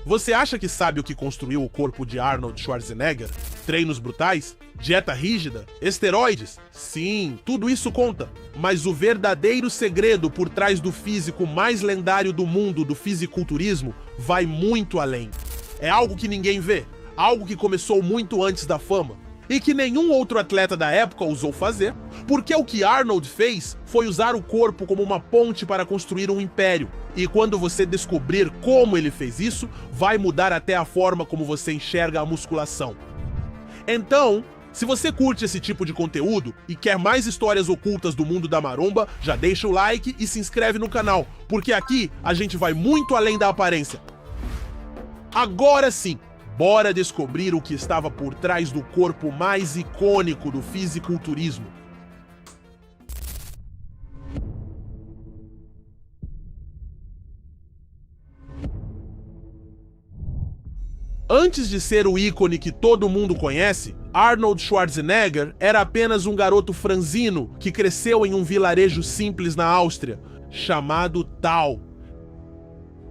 Você acha que sabe o que construiu o corpo de Arnold Schwarzenegger? Treinos brutais? Dieta rígida? Esteroides? Sim, tudo isso conta. Mas o verdadeiro segredo por trás do físico mais lendário do mundo do fisiculturismo vai muito além. É algo que ninguém vê, algo que começou muito antes da fama e que nenhum outro atleta da época ousou fazer, porque o que Arnold fez foi usar o corpo como uma ponte para construir um império. E quando você descobrir como ele fez isso, vai mudar até a forma como você enxerga a musculação. Então, se você curte esse tipo de conteúdo e quer mais histórias ocultas do mundo da maromba, já deixa o like e se inscreve no canal, porque aqui a gente vai muito além da aparência. Agora sim, bora descobrir o que estava por trás do corpo mais icônico do fisiculturismo. Antes de ser o ícone que todo mundo conhece, Arnold Schwarzenegger era apenas um garoto franzino que cresceu em um vilarejo simples na Áustria, chamado Thal.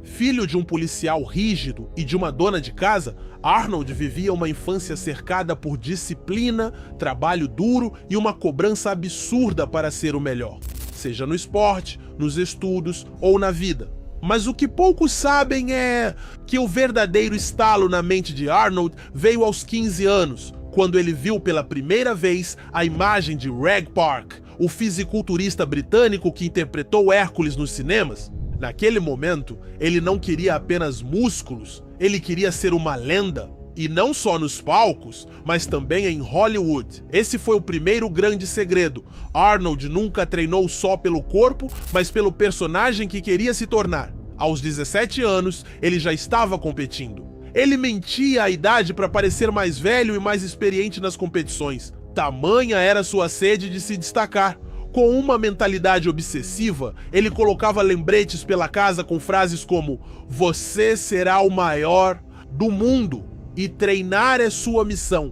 Filho de um policial rígido e de uma dona de casa, Arnold vivia uma infância cercada por disciplina, trabalho duro e uma cobrança absurda para ser o melhor, seja no esporte, nos estudos ou na vida. Mas o que poucos sabem é que o verdadeiro estalo na mente de Arnold veio aos 15 anos, quando ele viu pela primeira vez a imagem de Reg Park, o fisiculturista britânico que interpretou Hércules nos cinemas. Naquele momento, ele não queria apenas músculos, ele queria ser uma lenda. E não só nos palcos, mas também em Hollywood. Esse foi o primeiro grande segredo. Arnold nunca treinou só pelo corpo, mas pelo personagem que queria se tornar. Aos 17 anos, ele já estava competindo. Ele mentia a idade para parecer mais velho e mais experiente nas competições. Tamanha era sua sede de se destacar. Com uma mentalidade obsessiva, ele colocava lembretes pela casa com frases como "Você será o maior do mundo" e "treinar é sua missão".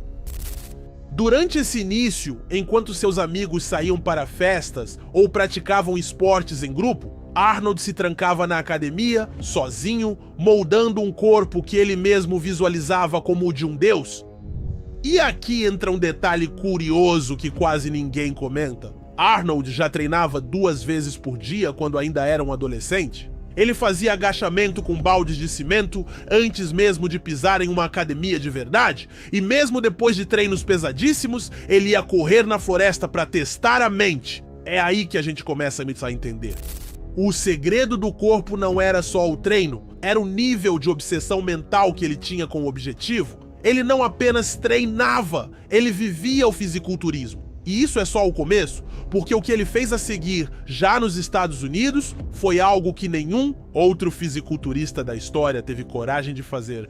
Durante esse início, enquanto seus amigos saíam para festas ou praticavam esportes em grupo, Arnold se trancava na academia, sozinho, moldando um corpo que ele mesmo visualizava como o de um deus. E aqui entra um detalhe curioso que quase ninguém comenta. Arnold já treinava 2 vezes por dia quando ainda era um adolescente. Ele fazia agachamento com baldes de cimento antes mesmo de pisar em uma academia de verdade, e mesmo depois de treinos pesadíssimos, ele ia correr na floresta para testar a mente. É aí que a gente começa a entender. O segredo do corpo não era só o treino, era o nível de obsessão mental que ele tinha com o objetivo. Ele não apenas treinava, ele vivia o fisiculturismo. E isso é só o começo, porque o que ele fez a seguir, já nos Estados Unidos, foi algo que nenhum outro fisiculturista da história teve coragem de fazer.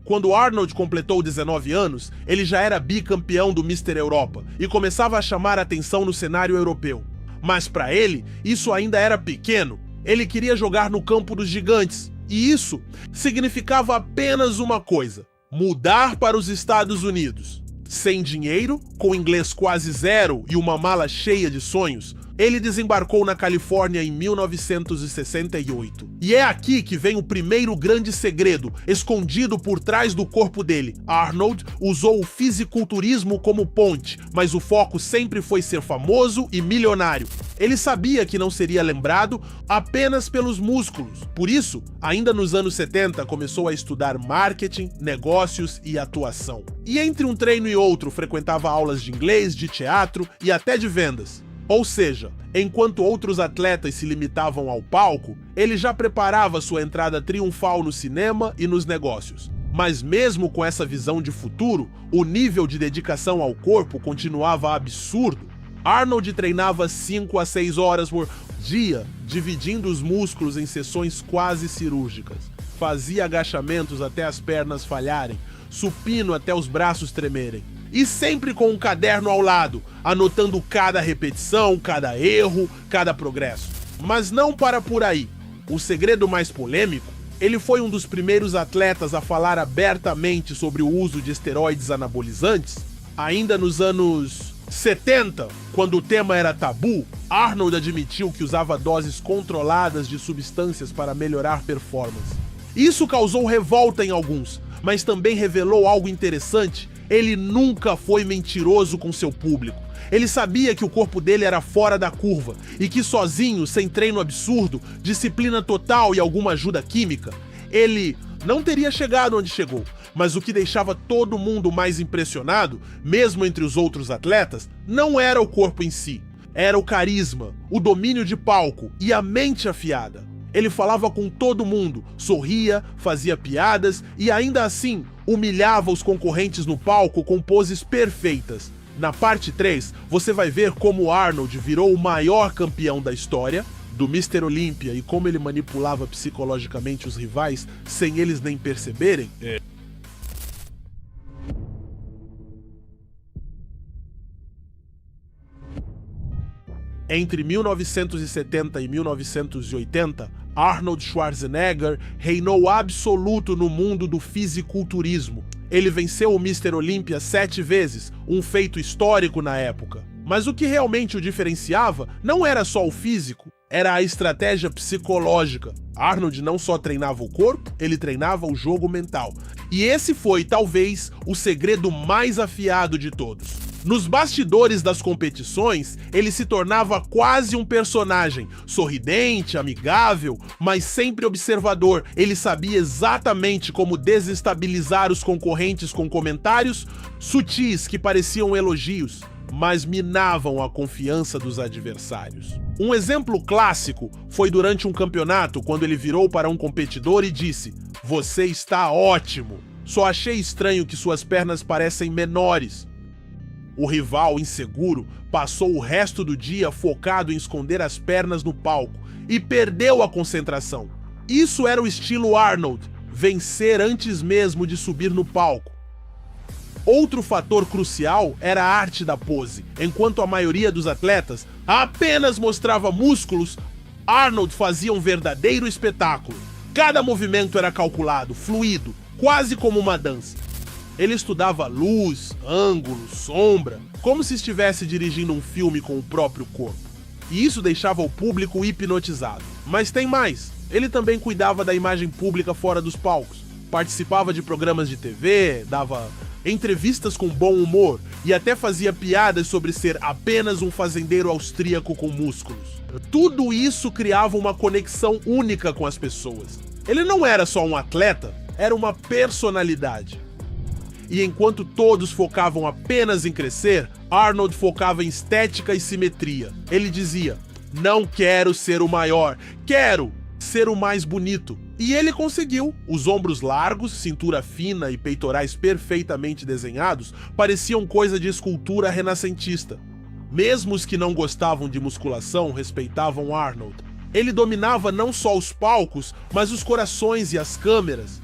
Quando Arnold completou 19 anos, ele já era bicampeão do Mr. Europa e começava a chamar a atenção no cenário europeu. Mas para ele, isso ainda era pequeno. Ele queria jogar no campo dos gigantes. E isso significava apenas uma coisa: mudar para os Estados Unidos. Sem dinheiro, com inglês quase zero e uma mala cheia de sonhos, ele desembarcou na Califórnia em 1968. E é aqui que vem o primeiro grande segredo, escondido por trás do corpo dele. Arnold usou o fisiculturismo como ponte, mas o foco sempre foi ser famoso e milionário. Ele sabia que não seria lembrado apenas pelos músculos. Por isso, ainda nos anos 70, começou a estudar marketing, negócios e atuação. E entre um treino e outro, frequentava aulas de inglês, de teatro e até de vendas. Ou seja, enquanto outros atletas se limitavam ao palco, ele já preparava sua entrada triunfal no cinema e nos negócios. Mas mesmo com essa visão de futuro, o nível de dedicação ao corpo continuava absurdo. Arnold treinava 5 a 6 horas por dia, dividindo os músculos em sessões quase cirúrgicas. Fazia agachamentos até as pernas falharem, supino até os braços tremerem. E sempre com um caderno ao lado, anotando cada repetição, cada erro, cada progresso. Mas não para por aí. O segredo mais polêmico, ele foi um dos primeiros atletas a falar abertamente sobre o uso de esteroides anabolizantes. Ainda nos anos 70, quando o tema era tabu, Arnold admitiu que usava doses controladas de substâncias para melhorar performance. Isso causou revolta em alguns, mas também revelou algo interessante. Ele nunca foi mentiroso com seu público. Ele sabia que o corpo dele era fora da curva e que sozinho, sem treino absurdo, disciplina total e alguma ajuda química, ele não teria chegado onde chegou. Mas o que deixava todo mundo mais impressionado, mesmo entre os outros atletas, não era o corpo em si. Era o carisma, o domínio de palco e a mente afiada. Ele falava com todo mundo, sorria, fazia piadas e ainda assim humilhava os concorrentes no palco com poses perfeitas. Na parte 3, você vai ver como Arnold virou o maior campeão da história do Mr. Olympia e como ele manipulava psicologicamente os rivais sem eles nem perceberem. Entre 1970 e 1980, Arnold Schwarzenegger reinou absoluto no mundo do fisiculturismo. Ele venceu o Mr. Olympia 7 vezes, um feito histórico na época. Mas o que realmente o diferenciava não era só o físico, era a estratégia psicológica. Arnold não só treinava o corpo, ele treinava o jogo mental. E esse foi, talvez, o segredo mais afiado de todos. Nos bastidores das competições, ele se tornava quase um personagem, sorridente, amigável, mas sempre observador. Ele sabia exatamente como desestabilizar os concorrentes com comentários sutis que pareciam elogios, mas minavam a confiança dos adversários. Um exemplo clássico foi durante um campeonato, quando ele virou para um competidor e disse: "Você está ótimo, só achei estranho que suas pernas parecem menores." O rival, inseguro, passou o resto do dia focado em esconder as pernas no palco e perdeu a concentração. Isso era o estilo Arnold, vencer antes mesmo de subir no palco. Outro fator crucial era a arte da pose. Enquanto a maioria dos atletas apenas mostrava músculos, Arnold fazia um verdadeiro espetáculo. Cada movimento era calculado, fluido, quase como uma dança. Ele estudava luz, ângulo, sombra, como se estivesse dirigindo um filme com o próprio corpo. E isso deixava o público hipnotizado. Mas tem mais. Ele também cuidava da imagem pública fora dos palcos. Participava de programas de TV, dava entrevistas com bom humor e até fazia piadas sobre ser apenas um fazendeiro austríaco com músculos. Tudo isso criava uma conexão única com as pessoas. Ele não era só um atleta, era uma personalidade. E enquanto todos focavam apenas em crescer, Arnold focava em estética e simetria. Ele dizia: "Não quero ser o maior, quero ser o mais bonito." E ele conseguiu. Os ombros largos, cintura fina e peitorais perfeitamente desenhados pareciam coisa de escultura renascentista. Mesmo os que não gostavam de musculação respeitavam Arnold. Ele dominava não só os palcos, mas os corações e as câmeras.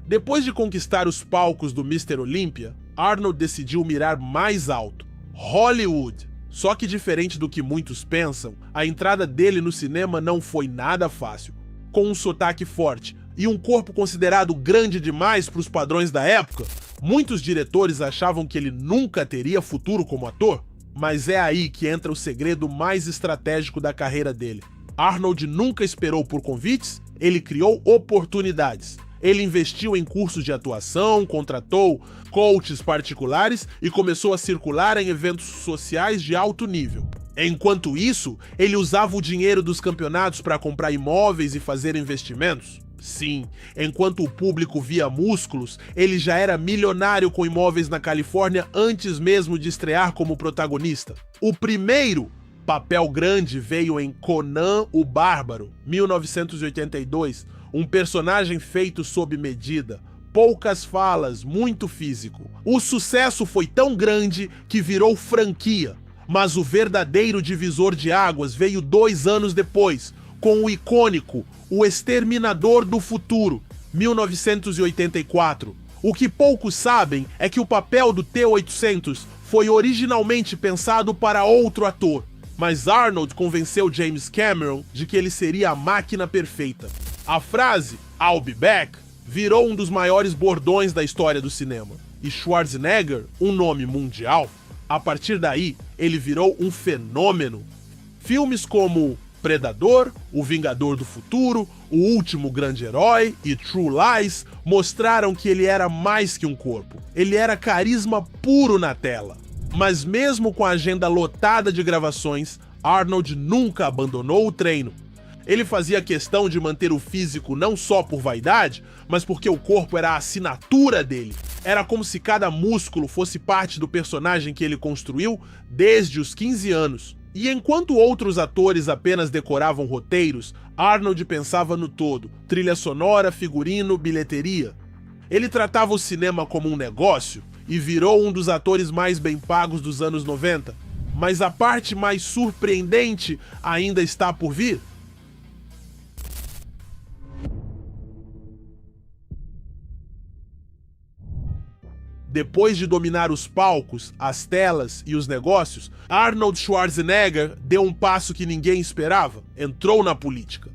Depois de conquistar os palcos do Mr. Olympia, Arnold decidiu mirar mais alto: Hollywood. Só que diferente do que muitos pensam, a entrada dele no cinema não foi nada fácil. Com um sotaque forte e um corpo considerado grande demais para os padrões da época, muitos diretores achavam que ele nunca teria futuro como ator. Mas é aí que entra o segredo mais estratégico da carreira dele. Arnold nunca esperou por convites, ele criou oportunidades. Ele investiu em cursos de atuação, contratou coaches particulares e começou a circular em eventos sociais de alto nível. Enquanto isso, ele usava o dinheiro dos campeonatos para comprar imóveis e fazer investimentos. Sim, enquanto o público via músculos, ele já era milionário com imóveis na Califórnia antes mesmo de estrear como protagonista. O primeiro papel grande veio em Conan o Bárbaro, 1982, um personagem feito sob medida, poucas falas, muito físico. O sucesso foi tão grande que virou franquia, mas o verdadeiro divisor de águas veio 2 anos depois, com o icônico O Exterminador do Futuro, 1984. O que poucos sabem é que o papel do T-800 foi originalmente pensado para outro ator, mas Arnold convenceu James Cameron de que ele seria a máquina perfeita. A frase "I'll be back" virou um dos maiores bordões da história do cinema. E Schwarzenegger, um nome mundial, a partir daí ele virou um fenômeno. Filmes como Predador, O Vingador do Futuro, O Último Grande Herói e True Lies mostraram que ele era mais que um corpo. Ele era carisma puro na tela. Mas mesmo com a agenda lotada de gravações, Arnold nunca abandonou o treino. Ele fazia questão de manter o físico não só por vaidade, mas porque o corpo era a assinatura dele. Era como se cada músculo fosse parte do personagem que ele construiu desde os 15 anos. E enquanto outros atores apenas decoravam roteiros, Arnold pensava no todo: trilha sonora, figurino, bilheteria. Ele tratava o cinema como um negócio e virou um dos atores mais bem pagos dos anos 90. Mas a parte mais surpreendente ainda está por vir. Depois de dominar os palcos, as telas e os negócios, Arnold Schwarzenegger deu um passo que ninguém esperava: entrou na política.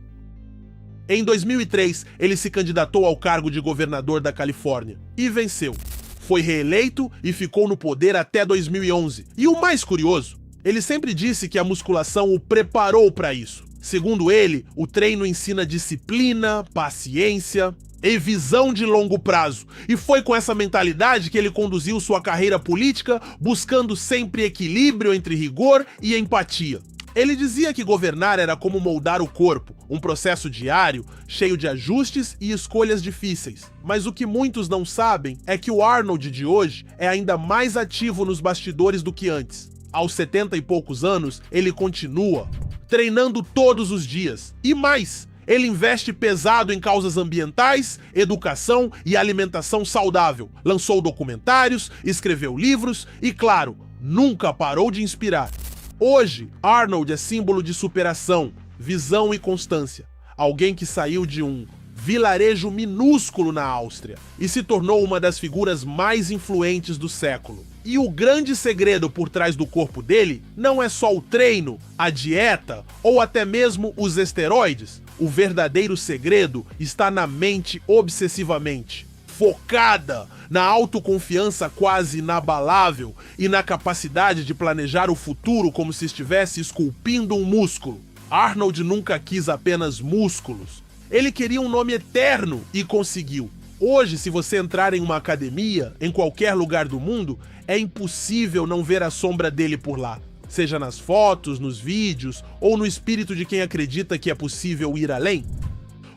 Em 2003, ele se candidatou ao cargo de governador da Califórnia e venceu. Foi reeleito e ficou no poder até 2011. E o mais curioso, ele sempre disse que a musculação o preparou para isso. Segundo ele, o treino ensina disciplina, paciência e visão de longo prazo. E foi com essa mentalidade que ele conduziu sua carreira política, buscando sempre equilíbrio entre rigor e empatia. Ele dizia que governar era como moldar o corpo, um processo diário, cheio de ajustes e escolhas difíceis. Mas o que muitos não sabem é que o Arnold de hoje é ainda mais ativo nos bastidores do que antes. Aos 70 e poucos anos, ele continua treinando todos os dias. E mais, ele investe pesado em causas ambientais, educação e alimentação saudável. Lançou documentários, escreveu livros e, claro, nunca parou de inspirar. Hoje, Arnold é símbolo de superação, visão e constância. Alguém que saiu de um vilarejo minúsculo na Áustria e se tornou uma das figuras mais influentes do século. E o grande segredo por trás do corpo dele não é só o treino, a dieta ou até mesmo os esteroides. O verdadeiro segredo está na mente obsessivamente focada, na autoconfiança quase inabalável e na capacidade de planejar o futuro como se estivesse esculpindo um músculo. Arnold nunca quis apenas músculos. Ele queria um nome eterno e conseguiu. Hoje, se você entrar em uma academia, em qualquer lugar do mundo, é impossível não ver a sombra dele por lá. Seja nas fotos, nos vídeos ou no espírito de quem acredita que é possível ir além.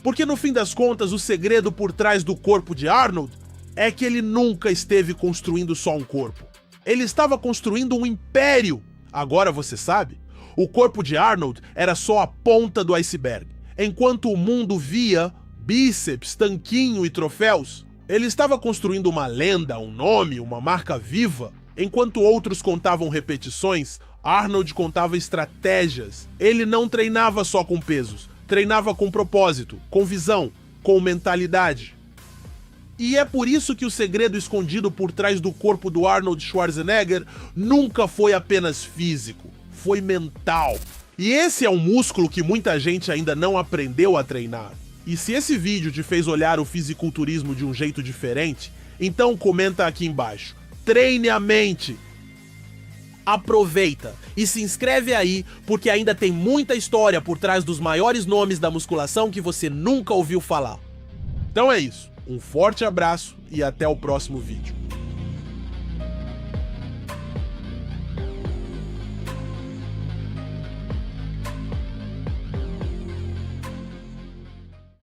Porque no fim das contas, o segredo por trás do corpo de Arnold é que ele nunca esteve construindo só um corpo. Ele estava construindo um império. Agora você sabe, o corpo de Arnold era só a ponta do iceberg. Enquanto o mundo via bíceps, tanquinho e troféus, ele estava construindo uma lenda, um nome, uma marca viva. Enquanto outros contavam repetições, Arnold contava estratégias. Ele não treinava só com pesos, treinava com propósito, com visão, com mentalidade. E é por isso que o segredo escondido por trás do corpo do Arnold Schwarzenegger nunca foi apenas físico, foi mental. E esse é um músculo que muita gente ainda não aprendeu a treinar. E se esse vídeo te fez olhar o fisiculturismo de um jeito diferente, então comenta aqui embaixo. Treine a mente! Aproveita e se inscreve aí, porque ainda tem muita história por trás dos maiores nomes da musculação que você nunca ouviu falar. Então é isso, um forte abraço e até o próximo vídeo.